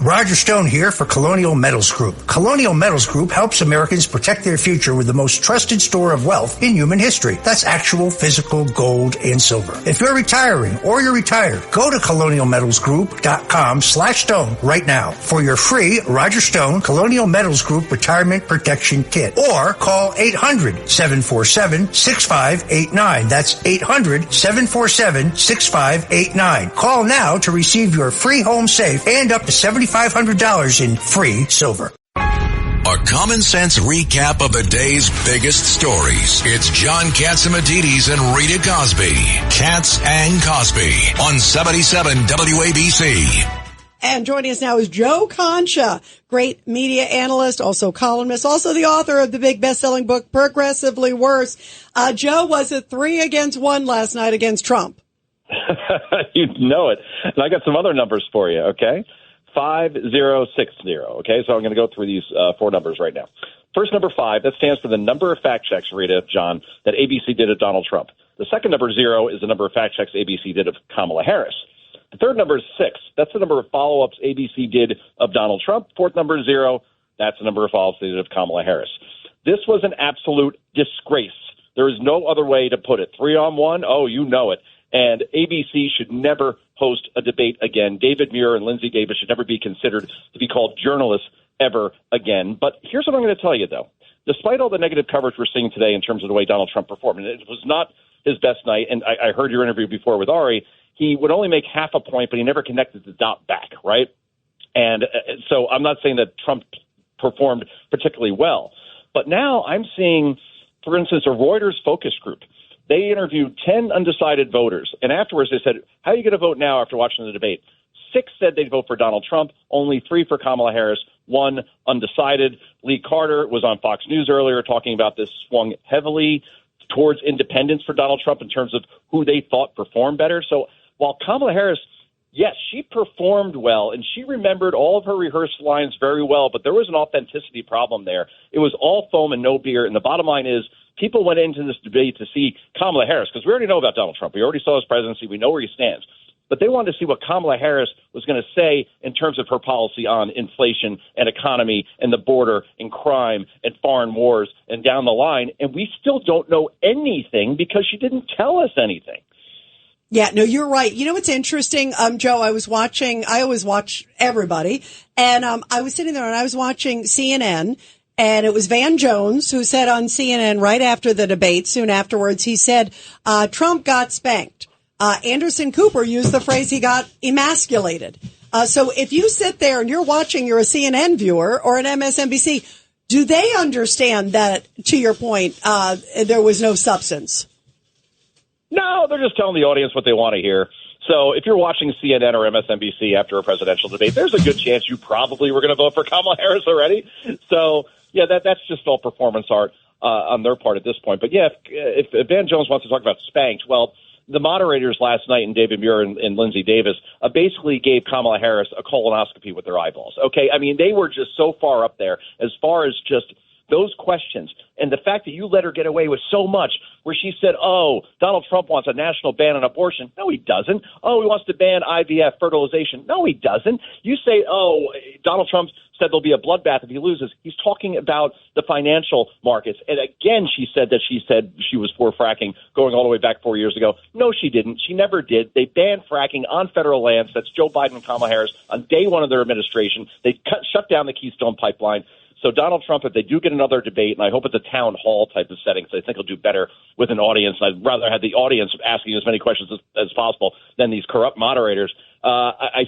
Roger Stone here for Colonial Metals Group. Colonial Metals Group helps Americans protect their future with the most trusted store of wealth in human history. That's actual physical gold and silver. If you're retiring or you're retired, go to colonialmetalsgroup.com/stone right now for your free Roger Stone Colonial Metals Group Retirement Protection Kit. Or call 800-747-6589. That's 800-747-6589. Call now to receive your free home safe and up to $7,500 in free silver. A common sense recap of the day's biggest stories. It's John Catsimatidis and Rita Cosby. Katz and Cosby on 77 WABC. And joining us now is Joe Concha, great media analyst, also columnist, also the author of the big best-selling book, Progressively Worse. Joe, was it 3-1 last night against Trump? You know it. And I got some other numbers for you, okay? 5060, okay? So I'm going to go through these four numbers right now. First, number 5, that stands for the number of fact checks, Rita, John, that ABC did of Donald Trump. The second number, 0, is the number of fact checks ABC did of Kamala Harris. The third number is 6. That's the number of follow-ups ABC did of Donald Trump. Fourth number is 0. That's the number of follow-ups they did of Kamala Harris. This was an absolute disgrace. There is no other way to put it. 3-on-1, oh, you know it. And ABC should never host a debate again. David Muir and Lindsey Davis should never be considered to be called journalists ever again. But here's what I'm going to tell you, though. Despite all the negative coverage we're seeing today in terms of the way Donald Trump performed, and it was not his best night, and I heard your interview before with Ari, he would only make half a point, but he never connected the dot back, right? And so I'm not saying that Trump performed particularly well. But now I'm seeing, for instance, a Reuters focus group. They interviewed 10 undecided voters, and afterwards they said, how are you going to vote now after watching the debate? 6 said they'd vote for Donald Trump, only 3 for Kamala Harris, 1 undecided. Lee Carter was on Fox News earlier talking about this, swung heavily towards independence for Donald Trump in terms of who they thought performed better. So while Kamala Harris, yes, she performed well, and she remembered all of her rehearsed lines very well, but there was an authenticity problem there. It was all foam and no beer, and the bottom line is people went into this debate to see Kamala Harris, because we already know about Donald Trump. We already saw his presidency. We know where he stands. But they wanted to see what Kamala Harris was going to say in terms of her policy on inflation and economy and the border and crime and foreign wars and down the line. And we still don't know anything because she didn't tell us anything. Yeah, no, you're right. You know what's interesting, Joe? I always watch everybody, and I was sitting there and I was watching CNN, and it was Van Jones who said on CNN right after the debate, soon afterwards, he said, Trump got spanked. Anderson Cooper used the phrase he got emasculated. So if you sit there and you're watching, you're a CNN viewer or an MSNBC, do they understand that, to your point, there was no substance? No, they're just telling the audience what they want to hear. So if you're watching CNN or MSNBC after a presidential debate, there's a good chance you probably were going to vote for Kamala Harris already. So, yeah, that's just all performance art on their part at this point. But, yeah, if Van Jones wants to talk about spanked, well, the moderators last night, and David Muir and Lindsey Davis, basically gave Kamala Harris a colonoscopy with their eyeballs. Okay, I mean, they were just so far up there as far as just those questions. And the fact that you let her get away with so much, where she said, oh, Donald Trump wants a national ban on abortion. No, he doesn't. Oh, he wants to ban IVF fertilization. No, he doesn't. You say, oh, Donald Trump said there'll be a bloodbath if he loses. He's talking about the financial markets. And again, she said she was for fracking going all the way back 4 years ago. No, she didn't. She never did. They banned fracking on federal lands. That's Joe Biden and Kamala Harris on day one of their administration. They shut down the Keystone Pipeline. So Donald Trump, if they do get another debate, and I hope it's a town hall type of setting, because I think he'll do better with an audience. I'd rather have the audience asking as many questions as possible than these corrupt moderators.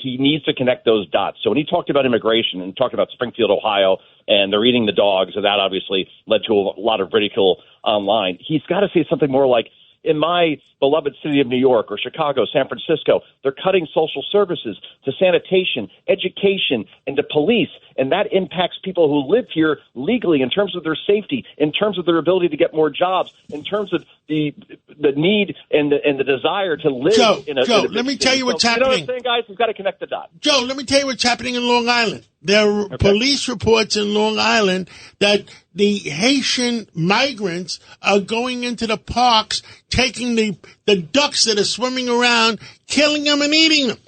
He needs to connect those dots. So when he talked about immigration and talked about Springfield, Ohio, and they're eating the dogs, and that obviously led to a lot of ridicule online, he's got to say something more like, in my beloved city of New York or Chicago, San Francisco, they're cutting social services to sanitation, education, and to police. And that impacts people who live here legally in terms of their safety, in terms of their ability to get more jobs, in terms of the need and the desire to live in a Joe, let me tell you what's happening. You know what I'm saying, guys? We've got to connect the dots. Joe, let me tell you what's happening in Long Island. There are police reports in Long Island that the Haitian migrants are going into the parks, taking the ducks that are swimming around, killing them and eating them.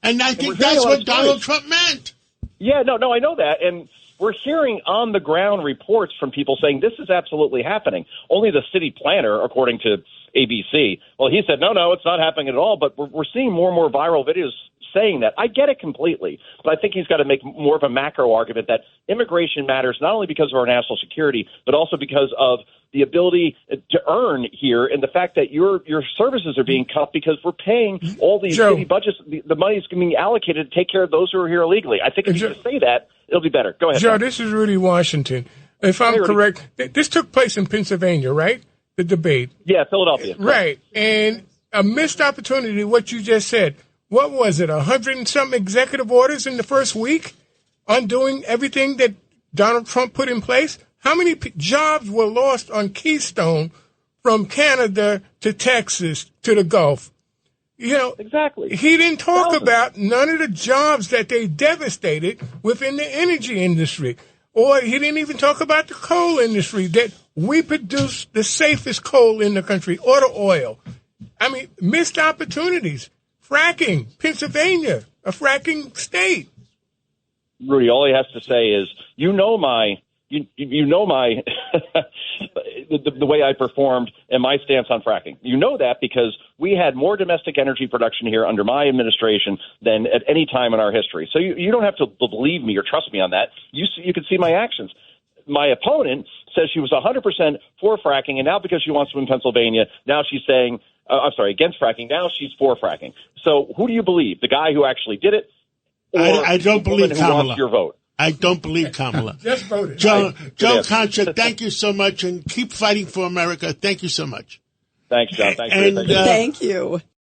And I think that's what Donald Trump meant. Yeah, no, I know that. And we're hearing on the ground reports from people saying this is absolutely happening. Only the city planner, according to ABC, well, he said, no, it's not happening at all. But we're seeing more and more viral videos saying that. I get it completely, but I think he's got to make more of a macro argument that immigration matters not only because of our national security, but also because of the ability to earn here and the fact that your services are being cut because we're paying all these city budgets. The money is being allocated to take care of those who are here illegally. I think if you say that, it'll be better. Go ahead. Joe, this is Rudy Washington. If I'm correct, this took place in Pennsylvania, right? The debate. Yeah, Philadelphia. Right. And a missed opportunity, what you just said. What was it, 100 and some executive orders in the first week undoing everything that Donald Trump put in place? How many jobs were lost on Keystone from Canada to Texas to the Gulf? Exactly. He didn't talk about none of the jobs that they devastated within the energy industry. Or he didn't even talk about the coal industry, that we produce the safest coal in the country, or the oil. I mean, missed opportunities. Fracking, Pennsylvania, a fracking state. Rudy, all he has to say is, the way I performed and my stance on fracking. You know that because we had more domestic energy production here under my administration than at any time in our history. So you don't have to believe me or trust me on that. You can see my actions. My opponent says she was 100% for fracking, and now because she wants to in Pennsylvania, now she's saying, against fracking. Now she's for fracking. So who do you believe? The guy who actually did it? Or I don't believe who Kamala. wants your vote? I don't believe Kamala. Just voted. Joe Concha, thank you so much, and keep fighting for America. Thank you so much. Thanks, John. Thank you.